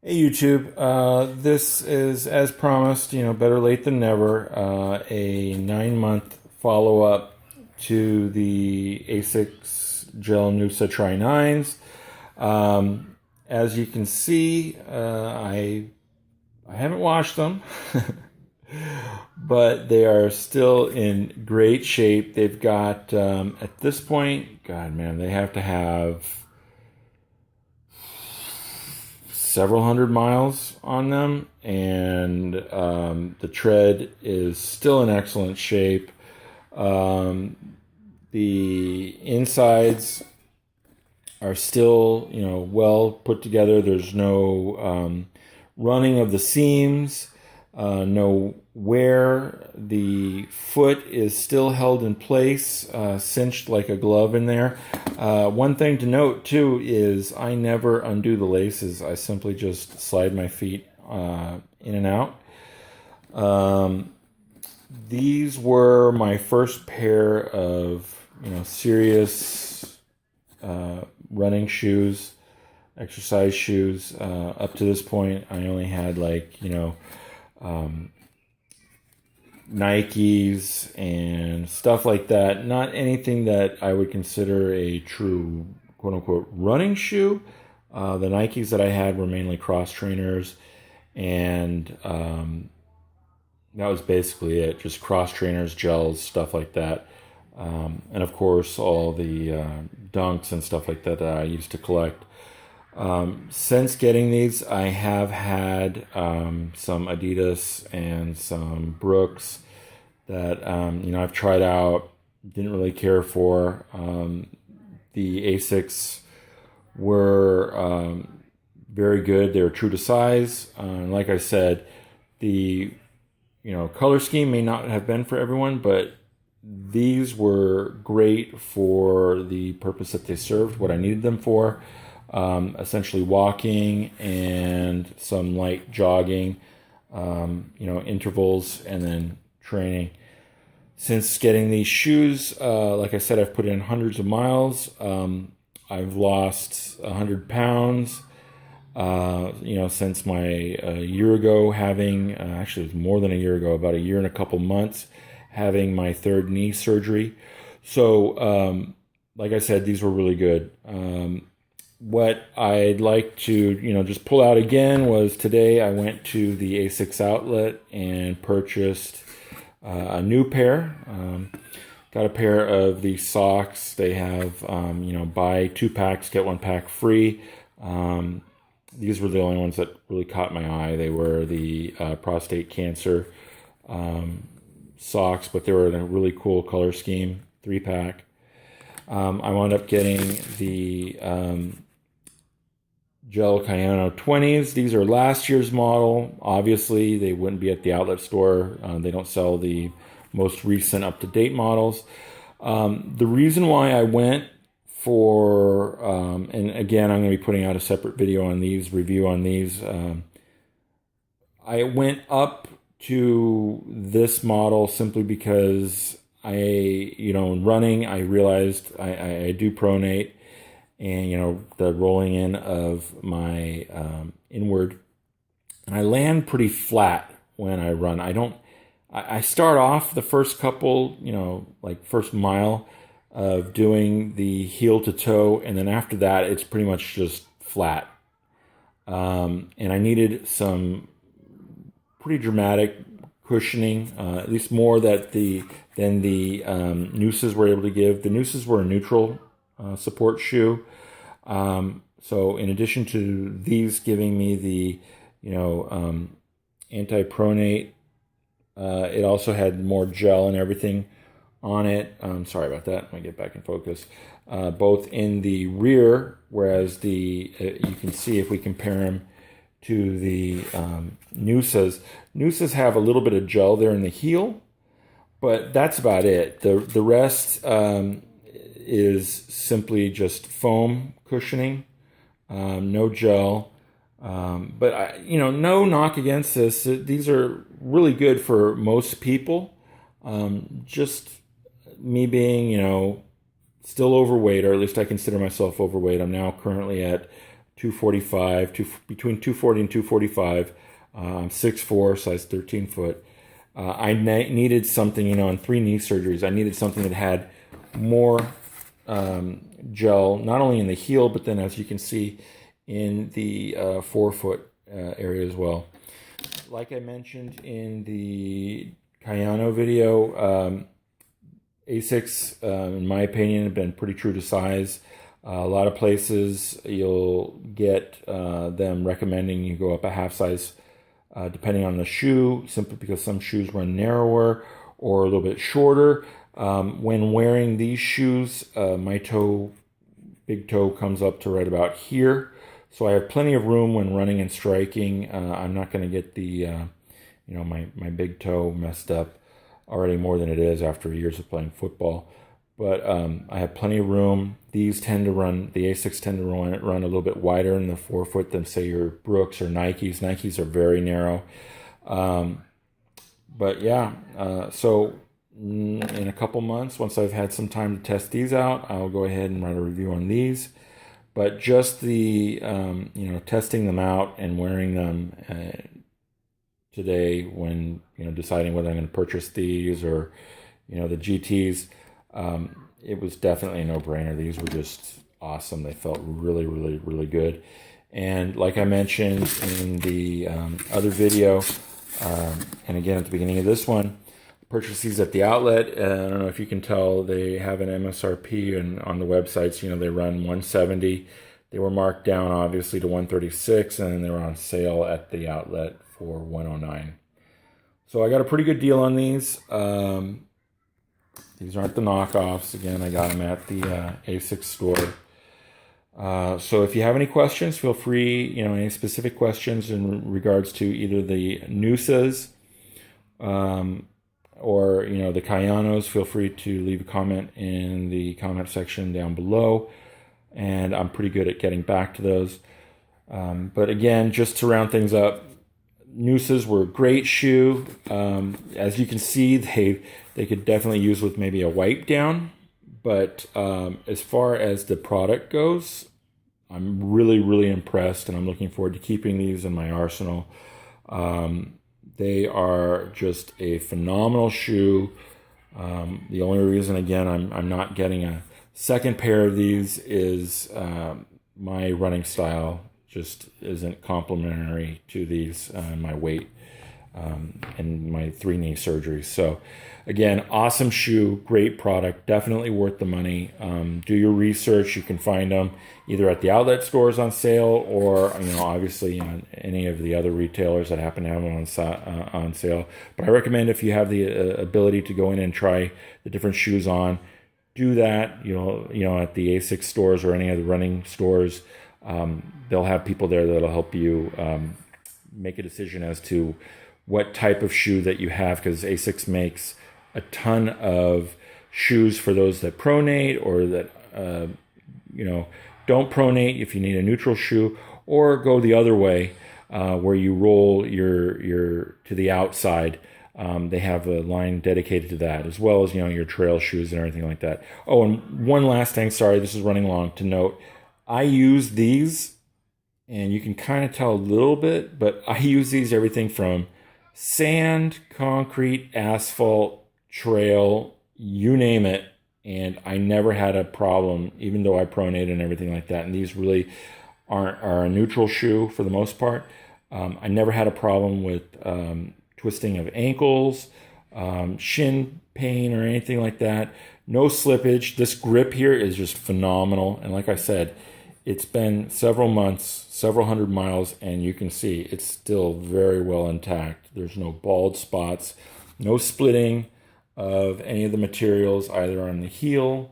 Hey YouTube, this is as promised, better late than never, a 9-month follow-up to the ASICS Gel Noosa Tri 9s. As you can see, I haven't washed them, but they are still in great shape. They've got, at this point, God man, they have to have several hundred miles on them, and the tread is still in excellent shape. The insides are still, well put together. There's no running of the seams, no wear. The foot is still held in place, cinched like a glove in there. One thing to note too is I never undo the laces. I simply just slide my feet in and out. These were my first pair of serious running shoes, exercise shoes. Up to this point, I only had Nikes and stuff like that. Not anything that I would consider a true quote-unquote running shoe. The Nikes that I had were mainly cross trainers, and that was basically it. Just cross trainers, gels, stuff like that. And of course, all the dunks and stuff like that that I used to collect. Since getting these, I have had some Adidas and some Brooks that I've tried out, didn't really care for. The ASICS were very good. They were true to size. Like I said, the color scheme may not have been for everyone, but these were great for the purpose that they served, what I needed them for. Essentially walking and some light jogging, intervals, and then training. Since getting these shoes, like I said, I've put in hundreds of miles. I've lost 100 pounds, since my year ago having, actually it was more than a year ago, about a year and a couple months, having my third knee surgery. So, like I said, these were really good. What I'd like to, just pull out again was today I went to the ASICS outlet and purchased a new pair. Got a pair of the socks. They have, buy 2 packs, get 1 pack free. These were the only ones that really caught my eye. They were the prostate cancer socks, but they were in a really cool color scheme, 3-pack. I wound up getting the Gel Cayano 20s. These are last year's model. Obviously, they wouldn't be at the outlet store. They don't sell the most recent up-to-date models. The reason why I went for, and again, I'm going to be putting out a separate video on these, review on these. I went up to this model simply because in running, I realized I do pronate, and the rolling in of my inward, and I land pretty flat when I run. I start off the first couple, first mile of doing the heel to toe, and then after that it's pretty much just flat. And I needed some pretty dramatic cushioning, at least more than the Noosas were able to give. The Noosas were a neutral support shoe. So in addition to these giving me the, anti-pronate, it also had more gel and everything on it. Sorry about that. Let me get back in focus. Both in the rear, whereas you can see if we compare them to the Noosas. Noosas have a little bit of gel there in the heel, but that's about it. The rest is simply just foam cushioning, no gel. But no knock against this. These are really good for most people. Just me being, still overweight, or at least I consider myself overweight. I'm now currently at 245, between 240 and 245. I'm 6'4", size 13 foot. I needed something, on 3 knee surgeries, I needed something that had more gel, not only in the heel, but then as you can see in the forefoot area as well. Like I mentioned in the Cayano video, ASICS, in my opinion, have been pretty true to size. A lot of places you'll get them recommending you go up a half size depending on the shoe, simply because some shoes run narrower or a little bit shorter. When wearing these shoes, my big toe comes up to right about here. So I have plenty of room when running and striking. I'm not going to get the, my big toe messed up already more than it is after years of playing football. But I have plenty of room. These tend to run, the ASICS tend to run a little bit wider in the forefoot than say your Brooks or Nikes. Nikes are very narrow. But yeah, so in a couple months, once I've had some time to test these out, I'll go ahead and write a review on these. But just the, testing them out and wearing them today when, deciding whether I'm going to purchase these or, the GTs, it was definitely a no-brainer. These were just awesome. They felt really, really, really good. And like I mentioned in the other video, and again at the beginning of this one, purchase these at the outlet. I don't know if you can tell, they have an MSRP, and on the websites, they run $170. They were marked down obviously to $136, and they were on sale at the outlet for $109. So I got a pretty good deal on these. These aren't the knockoffs. Again, I got them at the ASICS store. So if you have any questions, feel free, any specific questions in regards to either the Noosas or, the Cayanos, feel free to leave a comment in the comment section down below. And I'm pretty good at getting back to those. But again, just to round things up, Noosas were a great shoe. As you can see, they could definitely use with maybe a wipe down. But as far as the product goes, I'm really, really impressed, and I'm looking forward to keeping these in my arsenal. They are just a phenomenal shoe. The only reason, again, I'm not getting a second pair of these is my running style just isn't complementary to these, my weight and my 3 knee surgeries. So again, awesome shoe, great product, definitely worth the money. Do your research. You can find them either at the outlet stores on sale or, obviously on any of the other retailers that happen to have them on sale. But I recommend, if you have the ability to go in and try the different shoes on, do that, at the ASICS stores or any of the running stores. They'll have people there that'll help you make a decision as to what type of shoe that you have, because ASICS makes a ton of shoes for those that pronate or that, don't pronate if you need a neutral shoe, or go the other way where you roll your to the outside. They have a line dedicated to that, as well as, your trail shoes and everything like that. Oh, and one last thing, sorry, this is running long, to note, I use these, and you can kind of tell a little bit, but I use these everything from sand, concrete, asphalt, trail, you name it, and I never had a problem, even though I pronate and everything like that. And these really are a neutral shoe for the most part. I never had a problem with twisting of ankles, shin pain, or anything like that. No slippage. This grip here is just phenomenal. And like I said, it's been several months, several hundred miles, and you can see it's still very well intact. There's no bald spots, no splitting of any of the materials, either on the heel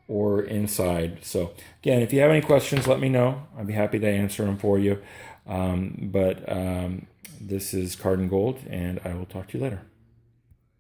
or inside. So again, if you have any questions, let me know. I'd be happy to answer them for you. This is Card and Gold, and I will talk to you later.